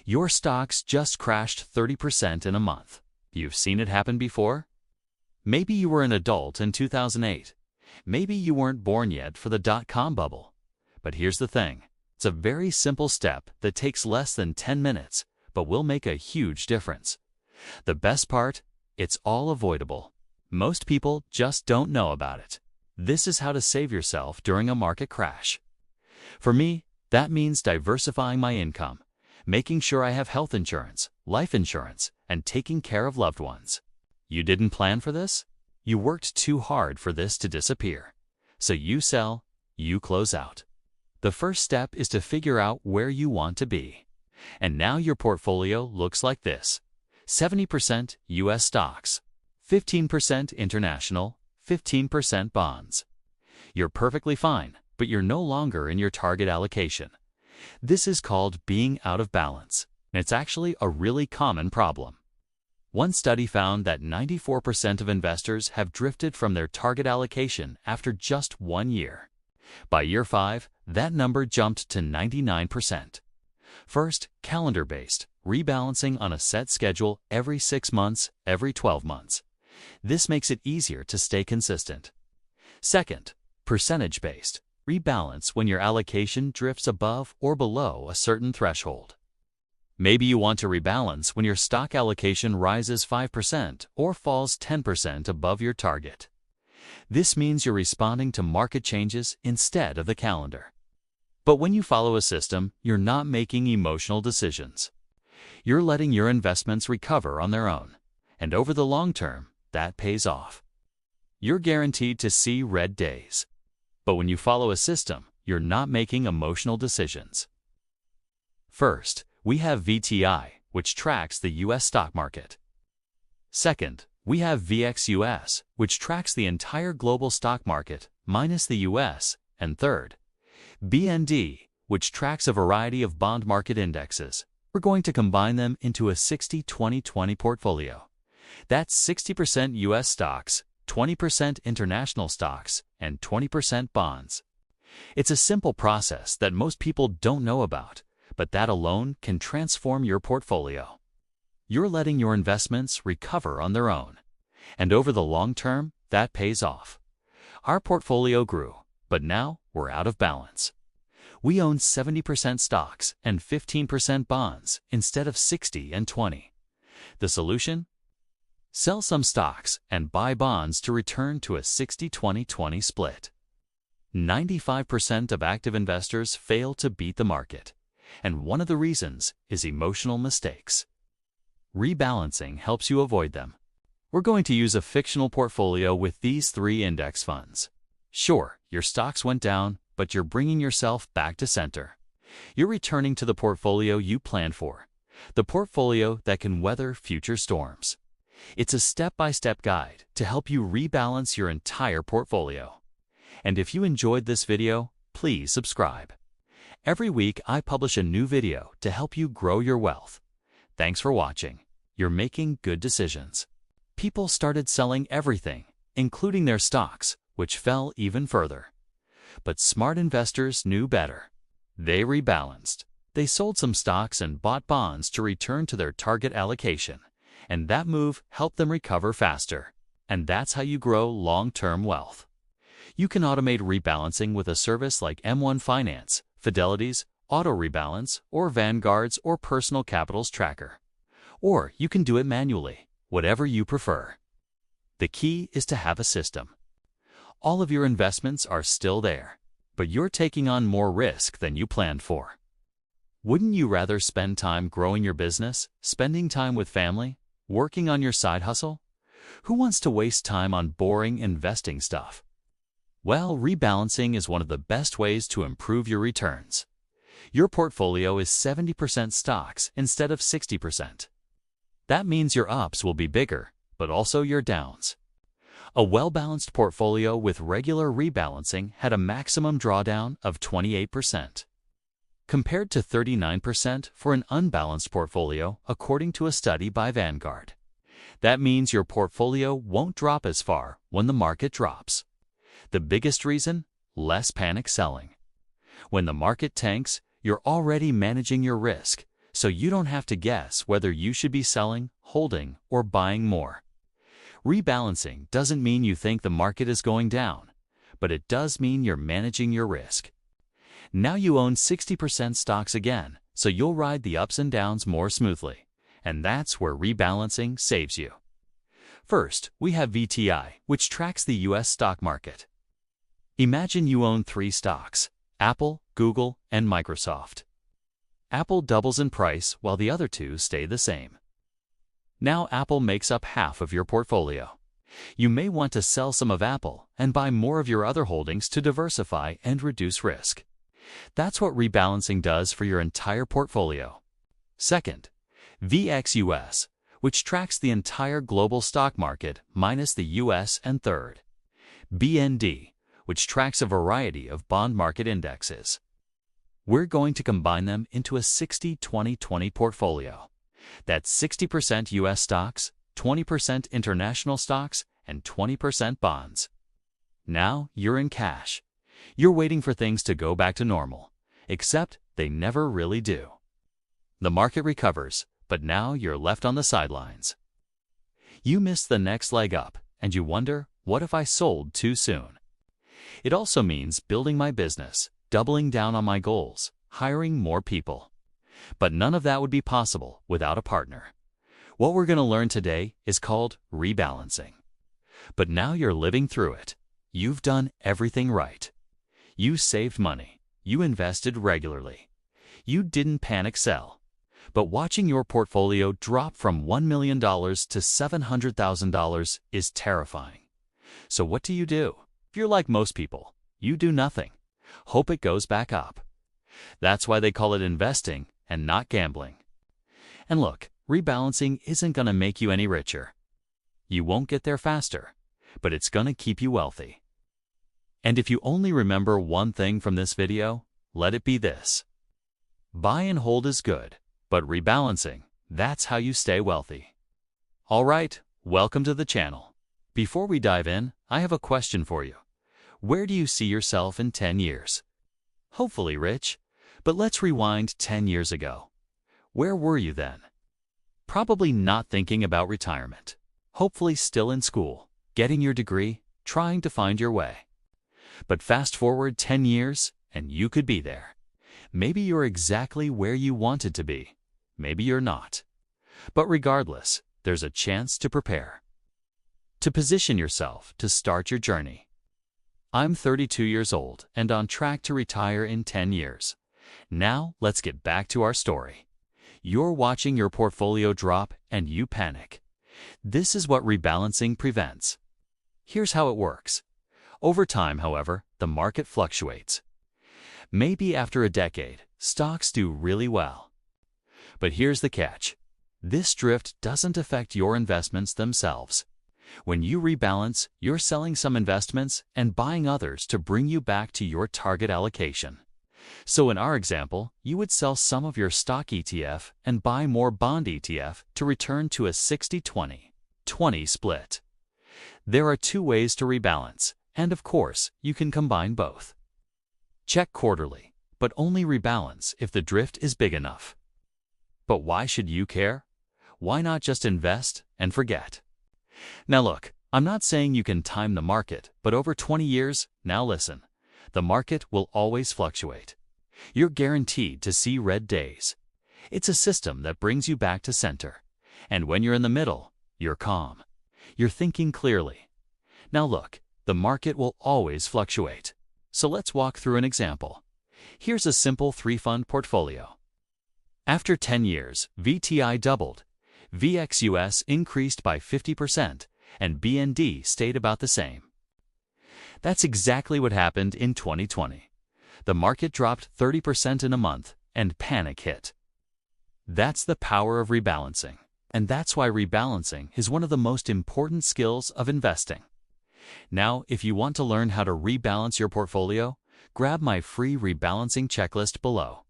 Your stocks just crashed 30% in a month. You've seen it happen before? Maybe you were an adult in 2008. Maybe you weren't born yet for the dot-com bubble. But here's the thing. It's a very simple step that takes less than 10 minutes, but will make a huge difference. The best part? It's all avoidable. Most people just don't know about it. This is how to save yourself during a market crash. For me, that means diversifying my income, making sure I have health insurance, life insurance, and taking care of loved ones. You didn't plan for this? You worked too hard for this to disappear. So you sell, you close out. The first step is to figure out where you want to be. And now your portfolio looks like this: 70% U.S. stocks, 15% international, 15% bonds. You're perfectly fine, but you're no longer in your target allocation. This is called being out of balance, and it's actually a really common problem. One study found that 94% of investors have drifted from their target allocation after just 1 year. By year 5, that number jumped to 99%. First, calendar-based, rebalancing on a set schedule every 6 months, every 12 months. This makes it easier to stay consistent. Second, percentage-based, rebalance when your allocation drifts above or below a certain threshold. Maybe you want to rebalance when your stock allocation rises 5% or falls 10% above your target. This means you're responding to market changes instead of the calendar. But when you follow a system, you're not making emotional decisions. You're letting your investments recover on their own, and over the long term, that pays off. You're guaranteed to see red days. But when you follow a system, you're not making emotional decisions. First, we have VTI, which tracks the U.S. stock market. Second, we have VXUS, which tracks the entire global stock market, minus the U.S. And third, BND, which tracks a variety of bond market indexes. We're going to combine them into a 60-20-20 portfolio. That's 60% U.S. stocks, 20% international stocks, and 20% bonds. It's a simple process that most people don't know about, but that alone can transform your portfolio. You're letting your investments recover on their own. And over the long term, that pays off. Our portfolio grew, but now we're out of balance. We own 70% stocks and 15% bonds instead of 60 and 20. The solution? Sell some stocks and buy bonds to return to a 60-20-20 split. 95% of active investors fail to beat the market, and one of the reasons is emotional mistakes. Rebalancing helps you avoid them. We're going to use a fictional portfolio with these 3 index funds. Sure, your stocks went down, but you're bringing yourself back to center. You're returning to the portfolio you planned for, the portfolio that can weather future storms. It's a step-by-step guide to help you rebalance your entire portfolio. And if you enjoyed this video, please subscribe. Every week I publish a new video to help you grow your wealth. Thanks for watching. You're making good decisions. People started selling everything, including their stocks, which fell even further. But smart investors knew better. They rebalanced. They sold some stocks and bought bonds to return to their target allocation. And that move helped them recover faster. And that's how you grow long-term wealth. You can automate rebalancing with a service like M1 Finance, Fidelity's Auto Rebalance, or Vanguard's or Personal Capital's Tracker. Or you can do it manually, whatever you prefer. The key is to have a system. All of your investments are still there, but you're taking on more risk than you planned for. Wouldn't you rather spend time growing your business, spending time with family, working on your side hustle? Who wants to waste time on boring investing stuff? Well, rebalancing is one of the best ways to improve your returns. Your portfolio is 70% stocks instead of 60%. That means your ups will be bigger, but also your downs. A well-balanced portfolio with regular rebalancing had a maximum drawdown of 28%, compared to 39% for an unbalanced portfolio, according to a study by Vanguard. That means your portfolio won't drop as far when the market drops. The biggest reason? Less panic selling. When the market tanks, you're already managing your risk, so you don't have to guess whether you should be selling, holding, or buying more. Rebalancing doesn't mean you think the market is going down, but it does mean you're managing your risk. Now you own 60% stocks again, so you'll ride the ups and downs more smoothly, and that's where rebalancing saves you. First, we have VTI, which tracks the US stock market. Imagine you own 3 stocks: Apple, Google, and Microsoft. Apple doubles in price while the other 2 stay the same. Now Apple makes up half of your portfolio. You may want to sell some of Apple and buy more of your other holdings to diversify and reduce risk. That's what rebalancing does for your entire portfolio. Second, VXUS, which tracks the entire global stock market minus the US, and third, BND, which tracks a variety of bond market indexes. We're going to combine them into a 60-20-20 portfolio. That's 60% US stocks, 20% international stocks, and 20% bonds. Now you're in cash. You're waiting for things to go back to normal, except they never really do. The market recovers, but now you're left on the sidelines. You miss the next leg up, and you wonder, what if I sold too soon? It also means building my business, doubling down on my goals, hiring more people. But none of that would be possible without a partner. What we're going to learn today is called rebalancing. But now you're living through it. You've done everything right. You saved money. You invested regularly. You didn't panic sell. But watching your portfolio drop from $1 million to $700,000 is terrifying. So what do? If you're like most people, you do nothing. Hope it goes back up. That's why they call it investing and not gambling. And look, rebalancing isn't going to make you any richer. You won't get there faster, but it's going to keep you wealthy. And if you only remember one thing from this video, let it be this: buy and hold is good, but rebalancing, that's how you stay wealthy. All right, welcome to the channel. Before we dive in, I have a question for you. Where do you see yourself in 10 years? Hopefully rich, but let's rewind 10 years ago. Where were you then? Probably not thinking about retirement. Hopefully still in school, getting your degree, trying to find your way. But fast forward 10 years, and you could be there. Maybe you're exactly where you wanted to be. Maybe you're not. But regardless, there's a chance to prepare. To position yourself to start your journey. I'm 32 years old and on track to retire in 10 years. Now, let's get back to our story. You're watching your portfolio drop and you panic. This is what rebalancing prevents. Here's how it works. Over time, however, the market fluctuates. Maybe after a decade, stocks do really well. But here's the catch. This drift doesn't affect your investments themselves. When you rebalance, you're selling some investments and buying others to bring you back to your target allocation. So in our example, you would sell some of your stock ETF and buy more bond ETF to return to a 60-20 split. There are 2 ways to rebalance, and of course, you can combine both. Check quarterly, but only rebalance if the drift is big enough. But why should you care? Why not just invest and forget? Now look, I'm not saying you can time the market, but over 20 years, now listen, the market will always fluctuate. You're guaranteed to see red days. It's a system that brings you back to center. And when you're in the middle, you're calm. You're thinking clearly. Now look, the market will always fluctuate. So let's walk through an example. Here's a simple 3-fund portfolio. After 10 years, VTI doubled. VXUS increased by 50%, and BND stayed about the same. That's exactly what happened in 2020. The market dropped 30% in a month, and panic hit. That's the power of rebalancing, and that's why rebalancing is one of the most important skills of investing. Now, if you want to learn how to rebalance your portfolio, grab my free rebalancing checklist below.